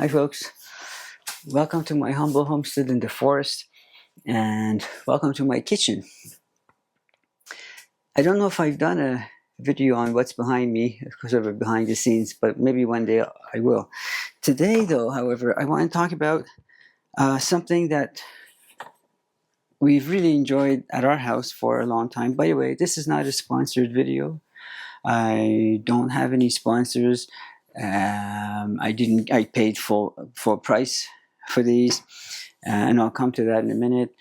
Hi folks, welcome to my humble homestead in the forest and welcome to my kitchen. I don't know if I've done a video on what's behind me, sort of behind the scenes, but maybe one day I will. Today though, however, I want to talk about something that we've really enjoyed at our house for a long time. By the way, this is not a sponsored video. I don't have any sponsors. I paid full price for these, and I'll come to that in a minute.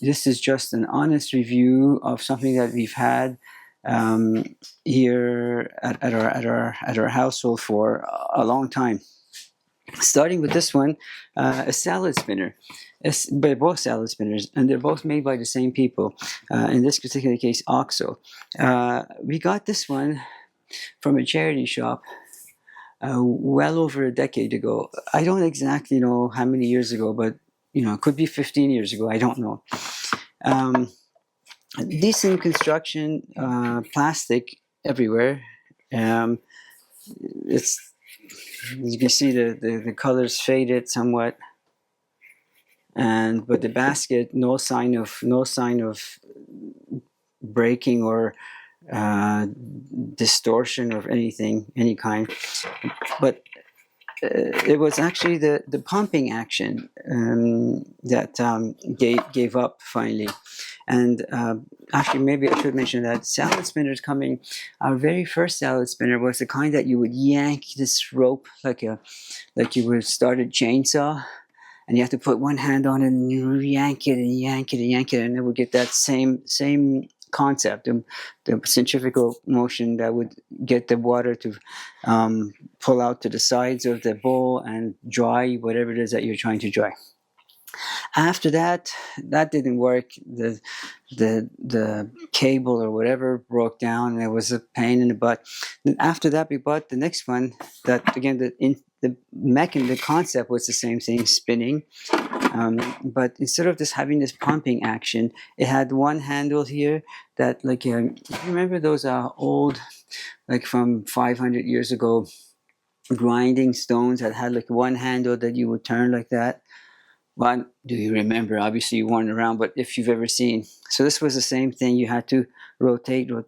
This is just an honest review of something that we've had here at our household for a long time. Starting with this one, a salad spinner. They're both salad spinners, and they're both made by the same people. In this particular case, OXO. We got this one from a charity shop well over a decade ago. I don't exactly know how many years ago, but it could be 15 years ago. I don't know. Decent construction, plastic everywhere. It's, you can see the colors faded somewhat, but the basket, no sign of breaking or distortion of any kind. But it was actually the pumping action that gave up finally. And actually, maybe I should mention that salad spinners coming. Our very first salad spinner was the kind that you would yank this rope like you would start a chainsaw, and you have to put one hand on it and you yank it and yank it and yank it, and it would get that same concept, the centrifugal motion that would get the water to pull out to the sides of the bowl and dry whatever it is that you're trying to dry. After that didn't work. The cable or whatever broke down, and it was a pain in the butt. Then after that, we bought the next one. That again, the concept was the same thing, spinning. But instead of just having this pumping action, it had one handle here that, like, you remember those old, like from 500 years ago, grinding stones that had like one handle that you would turn like that? Well, do you remember? Obviously you weren't around, but if you've ever seen. So this was the same thing. You had to rotate, and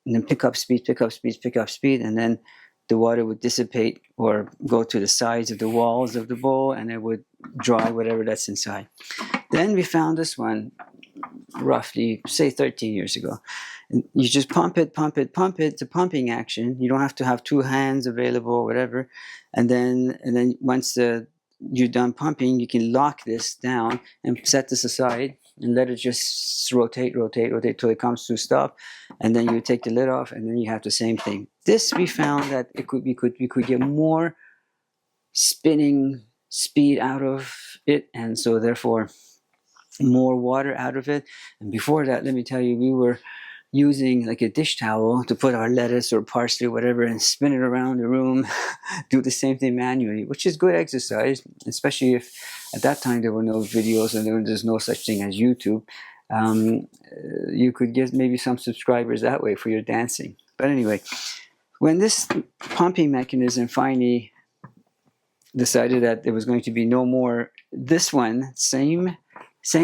then pick up speed, and then the water would dissipate or go to the sides of the walls of the bowl, and it would dry whatever that's inside. Then we found this one roughly, say 13 years ago. And you just pump it. It's a pumping action. You don't have to have two hands available or whatever. And then once you're done pumping, you can lock this down and set this aside and let it just rotate till it comes to a stop, and then you take the lid off, and then you have the same thing. This, we found that we could get more spinning speed out of it, and so therefore more water out of it. And before that, let me tell you, we were using like a dish towel to put our lettuce or parsley or whatever and spin it around the room, do the same thing manually, which is good exercise, especially if at that time there were no videos and there's no such thing as YouTube. You could get maybe some subscribers that way for your dancing. But anyway, when this pumping mechanism finally decided that there was going to be no more, this one, same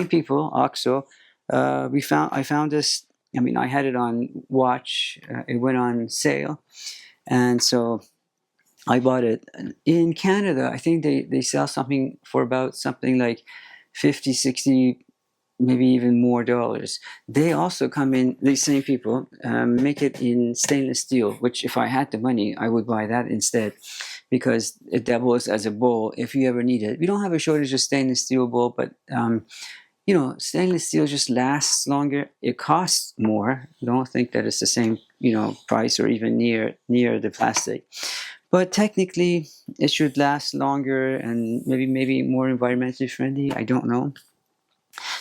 people, OXO, I found this. I mean, I had it on watch. It went on sale, and so I bought it. In Canada, I think they sell something for about something like 50, 60, maybe even more dollars. They also come in, these same people, make it in stainless steel, which if I had the money, I would buy that instead, because it doubles as a bowl if you ever need it. We don't have a shortage of stainless steel bowl, but stainless steel just lasts longer. It costs more. Don't think that it's the same, price or even near the plastic. But technically, it should last longer and maybe more environmentally friendly. I don't know.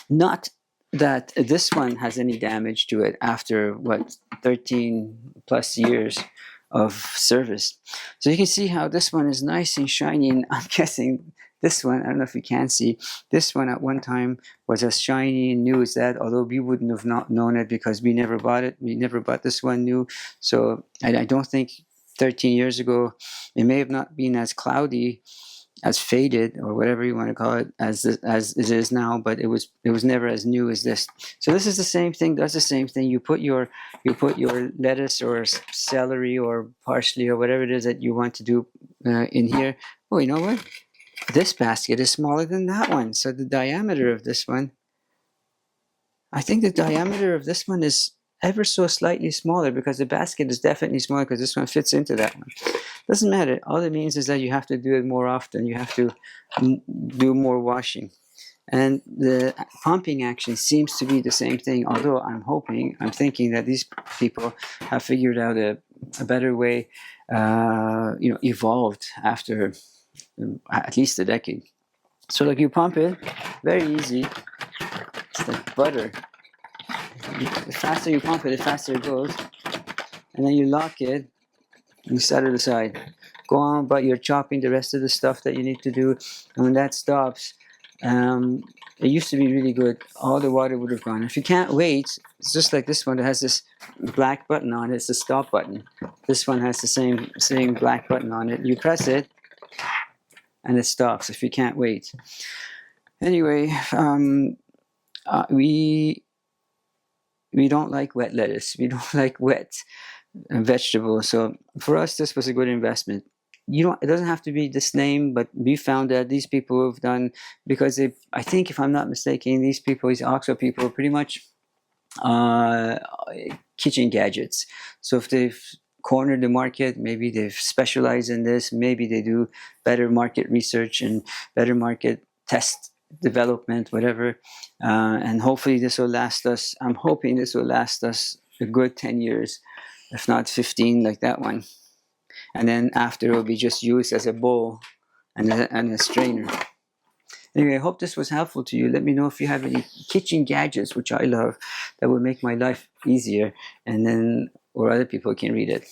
Not that this one has any damage to it after 13 plus years of service. So you can see how this one is nice and shiny, and I'm guessing this one, I don't know if you can see, this one at one time was as shiny and new as that, although we wouldn't have not known it because we never bought it. We never bought this one new. So I don't think 13 years ago. It may have not been as cloudy, as faded, or whatever you want to call it, as it is now, but it was never as new as this. So this is the same thing, does the same thing. You put your lettuce or celery or parsley or whatever it is that you want to do in here. Oh, you know what? This basket is smaller than that one. So the diameter of this one, I think the diameter of this one is ever so slightly smaller, because the basket is definitely smaller, because this one fits into that one. Doesn't matter. All it means is that you have to do it more often. You have to do more washing. And the pumping action seems to be the same thing, although I'm thinking that these people have figured out a better way, evolved after at least a decade. So like, you pump it, very easy. It's like butter. The faster you pump it, the faster it goes. And then you lock it, and you set it aside. Go on, but you're chopping the rest of the stuff that you need to do. And when that stops, it used to be really good. All the water would have gone. If you can't wait, it's just like this one that has this black button on it. It's the stop button. This one has the same black button on it. You press it, and it stops if you can't wait. Anyway, we don't like wet lettuce. We don't like wet vegetables. So for us, this was a good investment. It doesn't have to be this name, but we found that these people have done, because I think, if I'm not mistaken, these OXO people are pretty much kitchen gadgets. So if they've cornered the market, maybe they've specialized in this, maybe they do better market research and better market test development, whatever, and hopefully this will last us. I'm hoping this will last us a good 10 years, if not 15, like that one. And then after, it will be just used as a bowl and a strainer. Anyway, I hope this was helpful to you. Let me know if you have any kitchen gadgets, which I love, that will make my life easier, and then, or other people can read it.